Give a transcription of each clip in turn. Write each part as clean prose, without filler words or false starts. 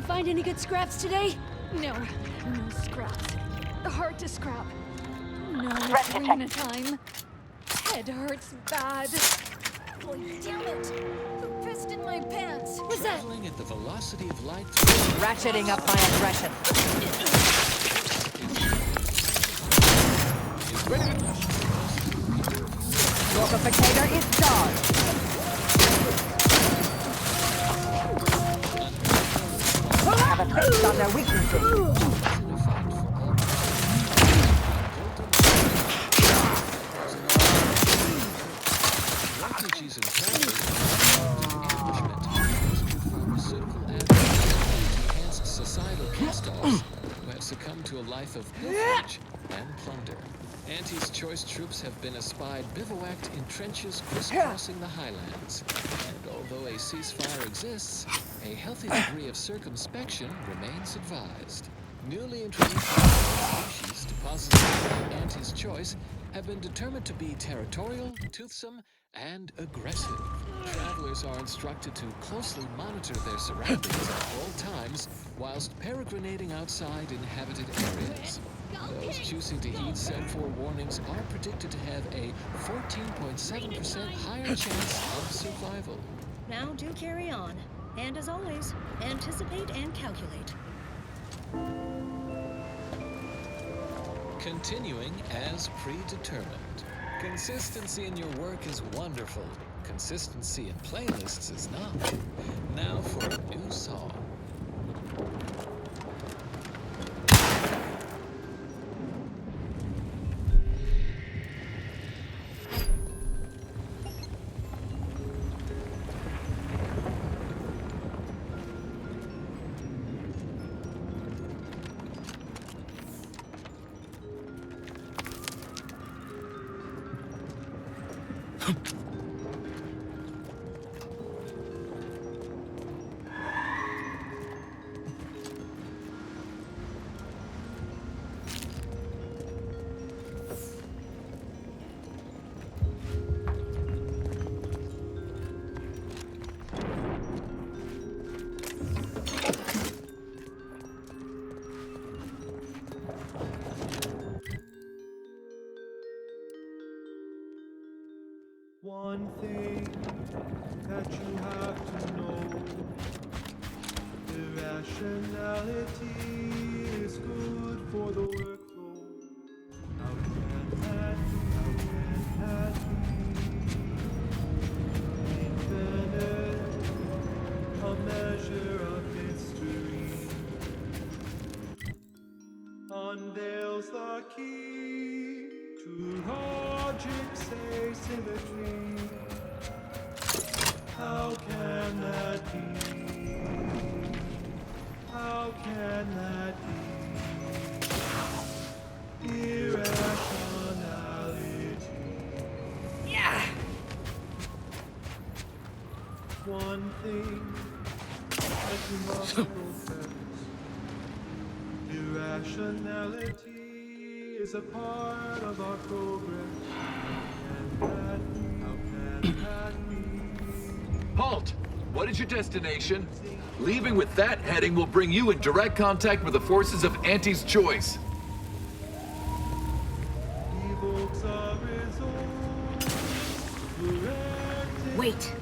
Find any good scraps today? No scraps. Hard to scrap. No, three at a time. Head hurts bad. Oh, damn it! Who pissed in my pants? What's that? Traveling at the velocity of light. Ratcheting up my aggression. Mortificator is charged. Have a fix on their weaknesses. Refugees and travelers pharmaceutical enhanced societal cast-offs who have succumbed to a life of pillage and plunder. Auntie's choice troops have been espied bivouacked in trenches crisscrossing the highlands. And although a ceasefire exists, a healthy degree of circumspection remains advised. Newly introduced species deposited by Auntie's choice have been determined to be territorial, toothsome, and aggressive. Travelers are instructed to closely monitor their surroundings at all times whilst peregrinating outside inhabited areas. Those choosing to heed said forewarnings are predicted to have a 14.7% higher chance of survival. Now do carry on. And as always, anticipate and calculate. Continuing as predetermined. Consistency in your work is wonderful. Consistency in playlists is not. Now for a new song. One thing that you have to know, irrationality is good for the workflow. How can that be? Infinite, a measure of history, unveils the key to logic's asymmetry. How can that be? How can that be? Irrationality. Yeah. One thing that you must profess, irrationality is a part of our progress. How can that be? Halt! What is your destination? Leaving with that heading will bring you in direct contact with the forces of Auntie's choice. Wait.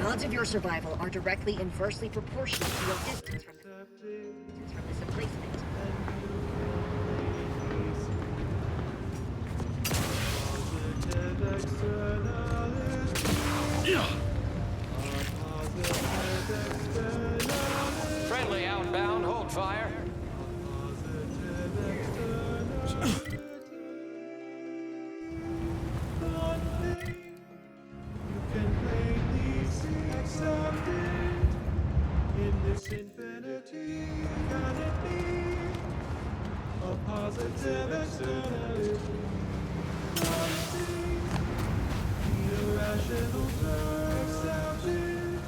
The odds of your survival are directly inversely proportional to your distance from this emplacement. Friendly outbound, hold fire. Infinity, can it be a positive externality? One thing, the irrational accepted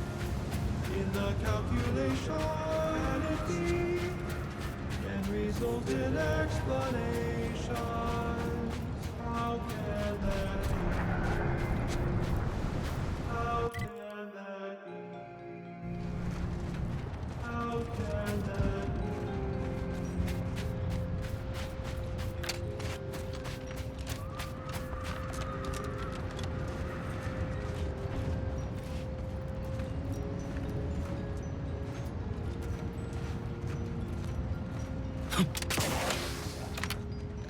in the calculation, can it be, can result in explanations. How can that be? How can that be? How can that be?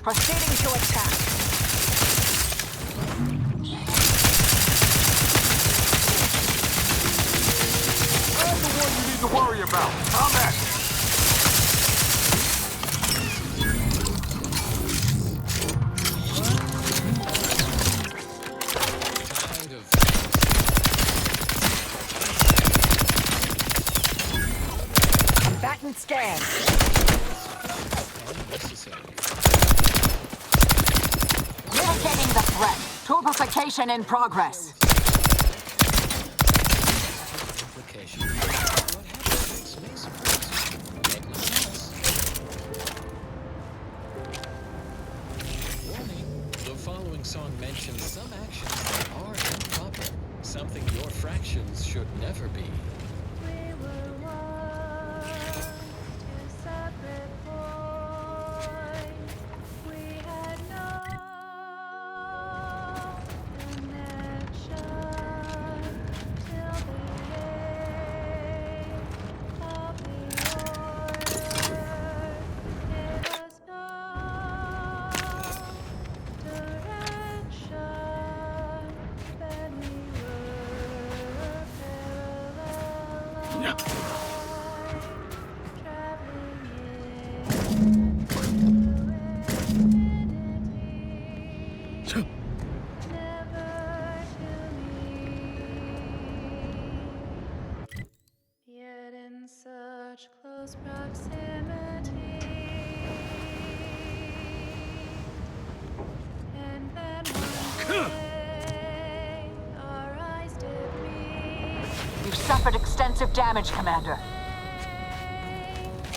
Proceeding to attack. I'm the one you need to worry about. I'm at it. Kind of. Combatant scan. Unnecessary. Mitigating the threat. Turbification in progress. Implication. What happens may surprise you. Make no sense. Warning. The following song mentions some actions that are improper. Something your fractions should never be. We were once two separate points. We had no connection till the age of the order. It was no direction. Then we were parallel lines, traveling into infinity, never to meet, yet in such close proximity. And then one day, our eyes did meet. You've suffered extensive damage, Commander.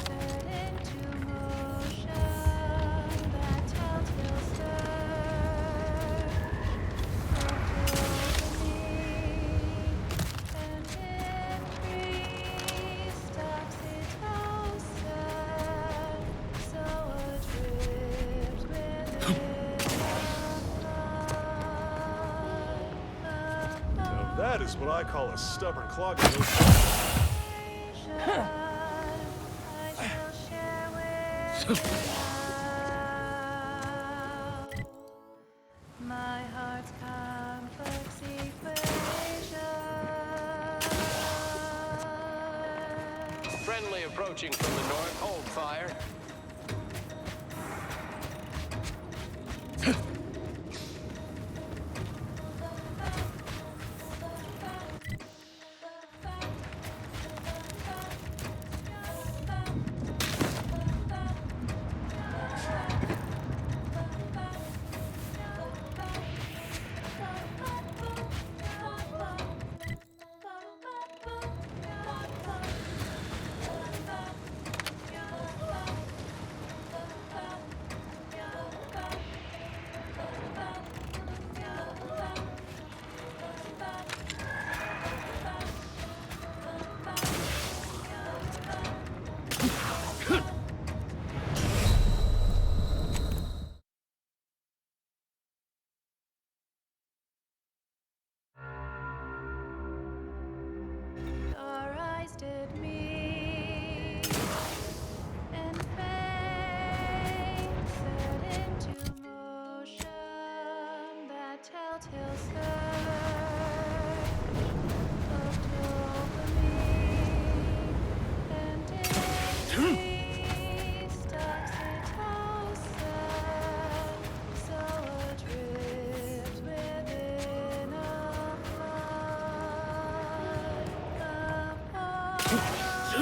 Set into motion that telltale stir. And increased oxytocin, so adrift within Now that is what I call a stubborn clog. I shall share with you now my heart's complex equation. Friendly approaching from the north, hold fire.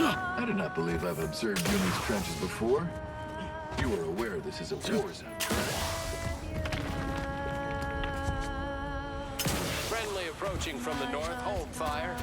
I do not believe I've observed you in these trenches before. You are aware this is a war zone, correct? Friendly approaching from the north. Hold fire.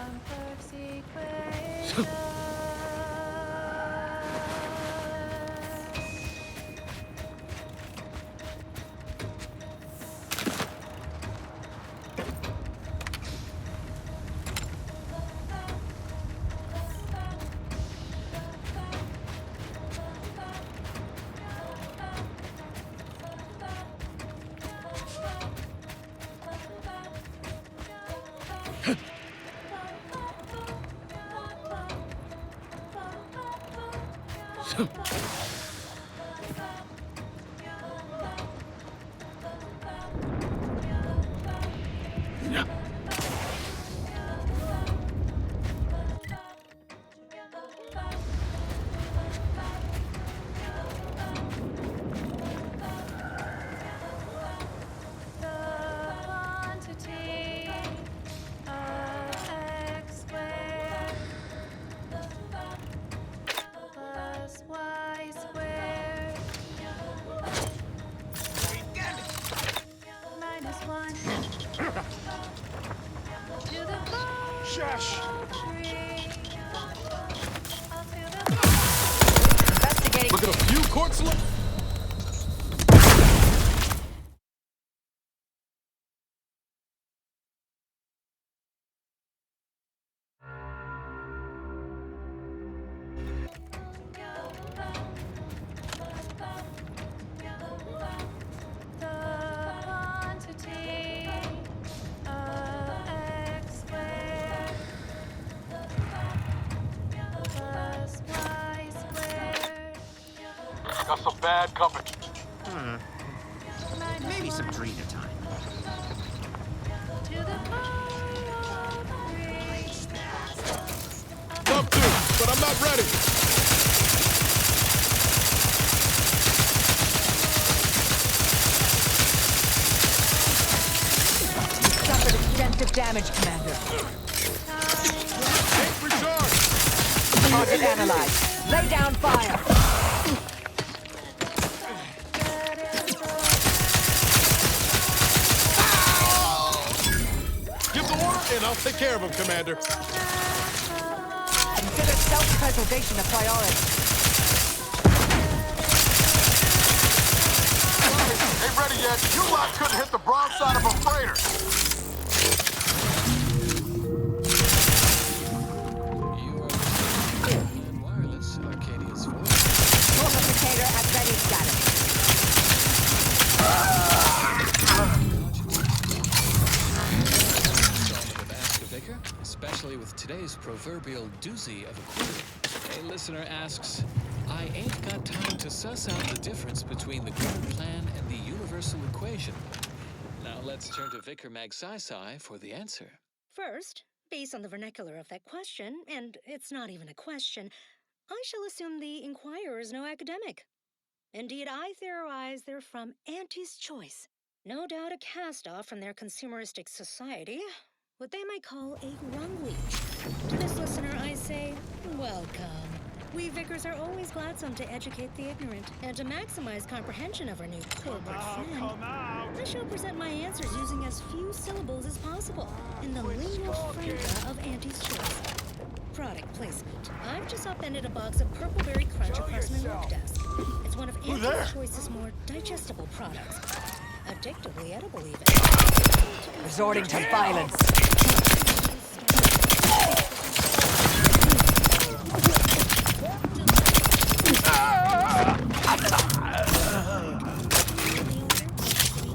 Shush! Look at a few courts left. Got some bad company. Maybe some Drina time. Love to, but I'm not ready. Suffered extensive damage, Commander. Tank recharge. Target analyzed. Lay down fire. Give the order, and I'll take care of him, Commander. Consider self-preservation a priority. Ain't ready yet. You lot couldn't hit the broadside of a freighter. You are on wireless, Arcadia's voice. Torpedoer at ready status. Vicar, especially with today's proverbial doozy of a quarter. A listener asks, I ain't got time to suss out the difference between the grand plan and the universal equation. Now let's turn to Vicar Magsai for the answer. First, based on the vernacular of that question, and it's not even a question, I shall assume the inquirer is no academic. Indeed, I theorize they're from Auntie's Choice. No doubt a cast-off from their consumeristic society, what they might call a rungleach. To this listener, I say, welcome. We vicars are always gladsome to educate the ignorant and to maximize comprehension of our new corporate friend. I shall present my answers using as few syllables as possible in the lingua franca of Auntie's Choice. Product placement. I've just upended a box of Purple Berry Crunch across my work desk. It's one of Auntie's Choice's more digestible products. Addictively edible, even. Resorting to violence.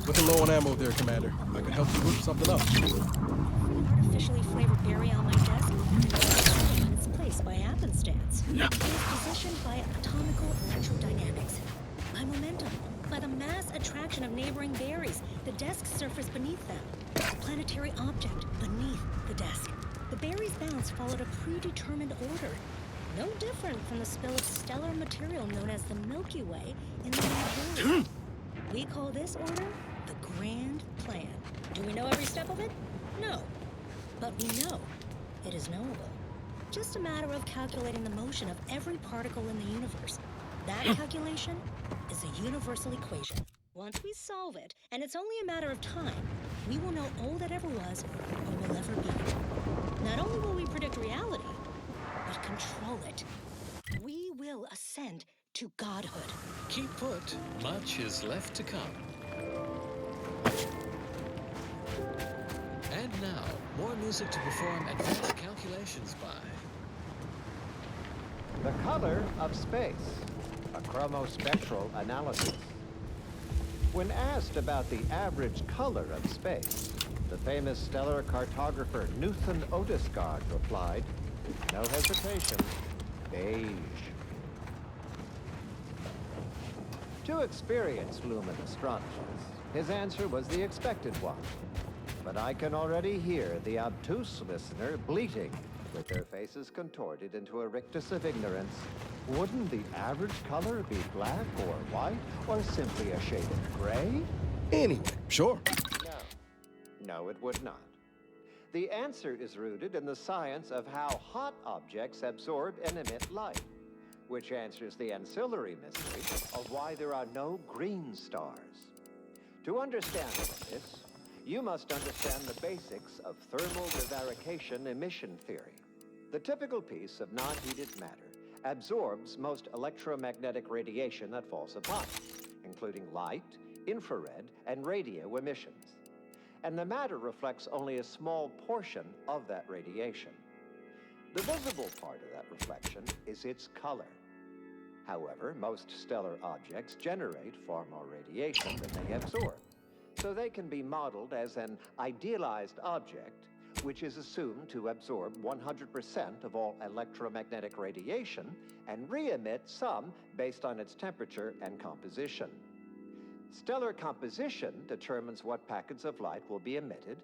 Looking low on ammo there, Commander. I can help you whip something up. Artificially flavored berry on my desk, in its place by happenstance. It is positioned by atomical electrodynamics, by momentum, by the mass attraction of neighboring berries, the desk surface beneath them, the planetary object beneath the desk. The berries' bounce followed a predetermined order, no different from the spill of stellar material known as the Milky Way in the universe. We call this order the Grand Plan. Do we know every step of it? No. But we know it is knowable. just a matter of calculating the motion of every particle in the universe. That calculation is a universal equation. Once we solve it, and it's only a matter of time, we will know all that ever was or will ever be. Not only will we predict reality, but control it. We will ascend to godhood. Keep put, much is left to come. And now, more music to perform advanced calculations by. The color of space, a chromospectral analysis. When asked about the average color of space, the famous stellar cartographer Newton Odescard replied, no hesitation, beige. To experienced lumen astrologers, his answer was the expected one. But I can already hear the obtuse listener bleating, with their faces contorted into a rictus of ignorance. Wouldn't the average color be black or white, or simply a shade of gray? Anyway, sure. No, it would not. The answer is rooted in the science of how hot objects absorb and emit light, which answers the ancillary mystery of why there are no green stars. To understand this, you must understand the basics of thermal divarication emission theory. The typical piece of non-heated matter absorbs most electromagnetic radiation that falls upon it, including light, infrared, and radio emissions. And the matter reflects only a small portion of that radiation. The visible part of that reflection is its color. However, most stellar objects generate far more radiation than they absorb, so they can be modeled as an idealized object, which is assumed to absorb 100% of all electromagnetic radiation and re-emit some based on its temperature and composition. Stellar composition determines what packets of light will be emitted,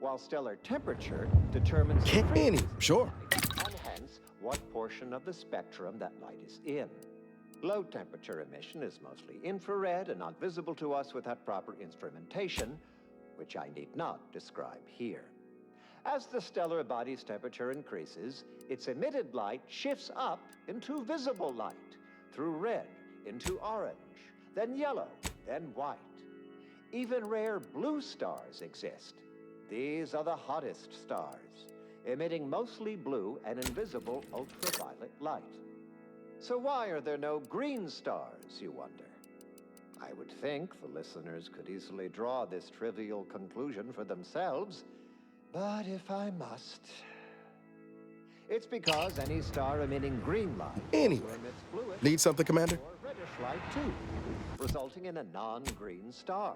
while stellar temperature determines the frequency Sure. of light, and hence what portion of the spectrum that light is in. Low temperature emission is mostly infrared and not visible to us without proper instrumentation, which I need not describe here. As the stellar body's temperature increases, its emitted light shifts up into visible light, through red into orange, then yellow, then white. Even rare blue stars exist. These are the hottest stars, emitting mostly blue and invisible ultraviolet light. So why are there no green stars, you wonder? I would think the listeners could easily draw this trivial conclusion for themselves, but if I must... It's because any star emitting green light Anyway, emits bluish need something, Commander? or reddish light too, resulting in a non-green star.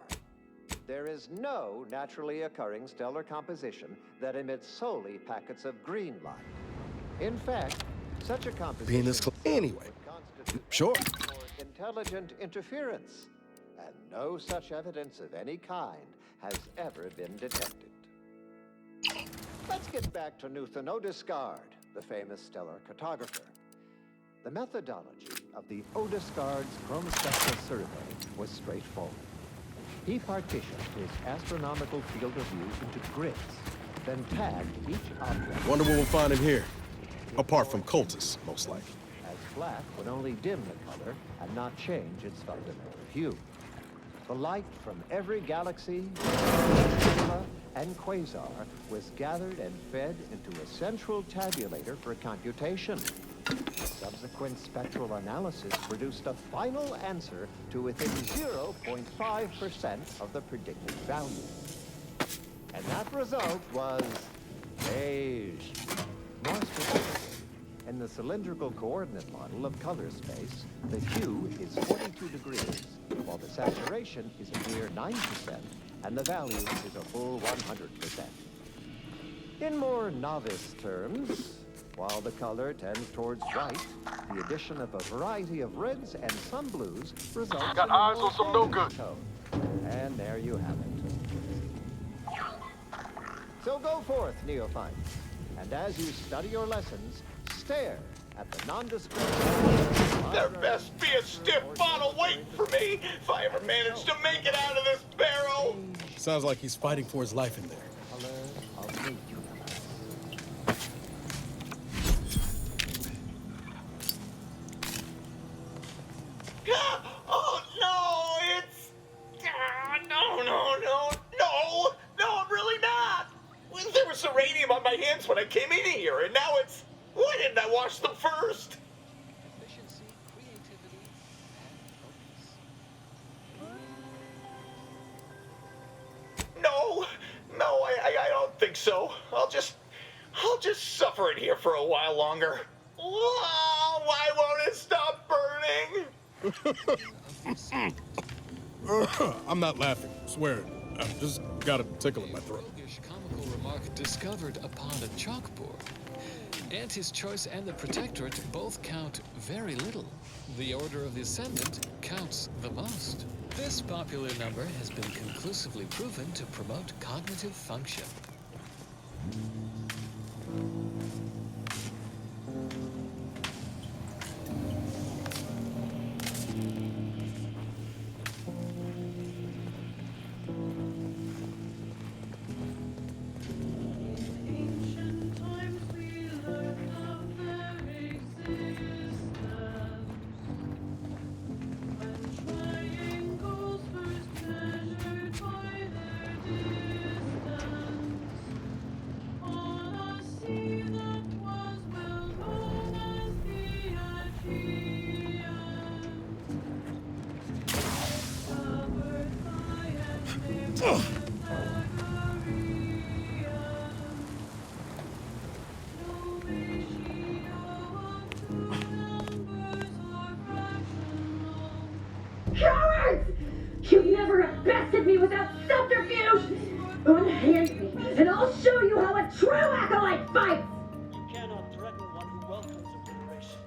There is no naturally occurring stellar composition that emits solely packets of green light. In fact, such a composition Being this anyway, would constitute sure. for intelligent interference, and no such evidence of any kind has ever been detected. Let's get back to Newton Odescard, the famous stellar cartographer. The methodology of the Odescard's chromospectral survey was straightforward. He partitioned his astronomical field of view into grids, then tagged each object. Wonder what we'll find in here. Apart from cultists, most likely. As black would only dim the color and not change its fundamental hue. The light from every galaxy, nebula, and quasar was gathered and fed into a central tabulator for computation. Subsequent spectral analysis produced a final answer to within 0.5% of the predicted value. And that result was beige. More specifically, in the cylindrical coordinate model of color space, the hue is 42 degrees, while the saturation is a mere 9%, and the value is a full 100%. In more novice terms, while the color tends towards white, the addition of a variety of reds and some blues results Got in a eyes more on some no beige good. tone. And there you have it. So go forth, neophytes, and as you study your lessons, stare at the nondescript... There best be a stiff bottle waiting for me if I ever manage to make it out of this barrel. Sounds like he's fighting for his life in there. Color of the universe. toilets? Why didn't I wash them first? Efficiency, creativity, and focus. No, I don't think so. I'll just suffer it here for a while longer. Oh, why won't it stop burning? I'm not laughing, swear it. I've just got a tickle in my throat. Roguish comical remark discovered upon a chalkboard. Auntie's Choice and the Protectorate both count very little. The Order of the Ascendant counts the most. This popular number has been conclusively proven to promote cognitive function. Cowards! You've never bested me without subterfuge! Unhand me, and I'll show you how a true acolyte fights! You cannot threaten one who welcomes obliteration.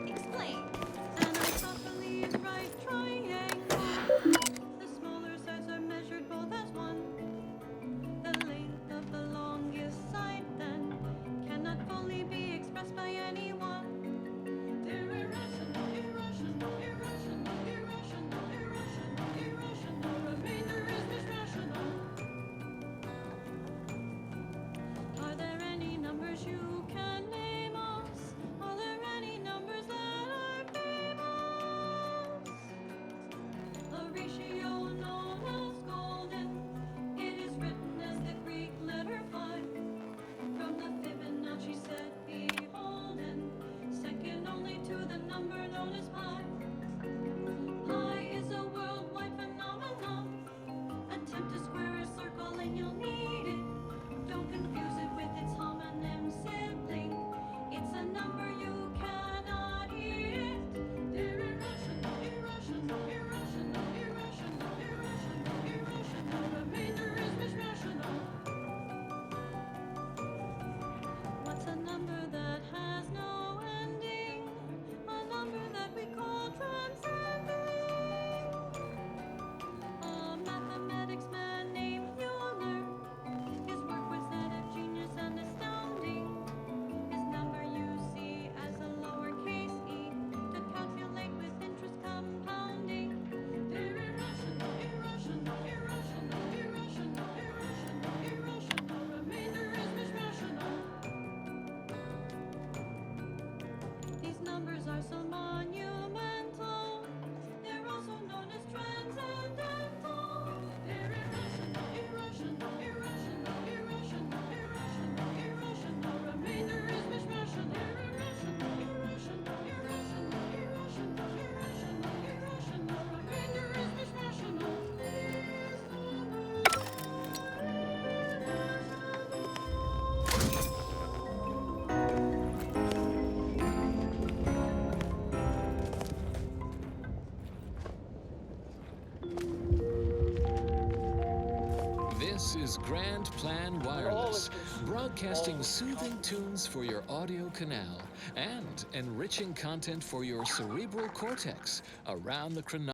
Explain. The smaller sides are measured both as one. The length of the longest side then cannot fully be expressed by anyone. They're irrational, irrational, irrational, irrational, irrational, irrational. Remainder is misrational. Are there any numbers you can name us? Are there any numbers that are famous? A ratio known as golden. It is written as the Greek letter pi. From the Fibonacci set beholden, second only to the number known as pi. Pi is a worldwide phenomenon. Attempt to square a circle and you'll need it. Don't confuse it with its homonym sibling. It's a number you cannot eat it. They're irrational, irrational, irrational, irrational, irrational, irrational. Remainder is misrational. What's a number that has no ending? A number that we call transcending. A mathematics man named Euler. His work was that of genius and astounding. His number you see as a lowercase e to calculate with interest compounding. They're irrational, irrational, irrational, irrational, irrational, irrational. Remainder is misrational. These numbers are so monumental. They're also known as transcendental. They're irrational, irrational, irrational, irrational, irrational, irrational. Remainder is misrational. They're irrational, irrational, irrational, irrational, irrational, irrational. Remainder is misrational. This is Grand Plan Wireless, broadcasting soothing tunes for your audio canal and enriching content for your cerebral cortex around the chronology.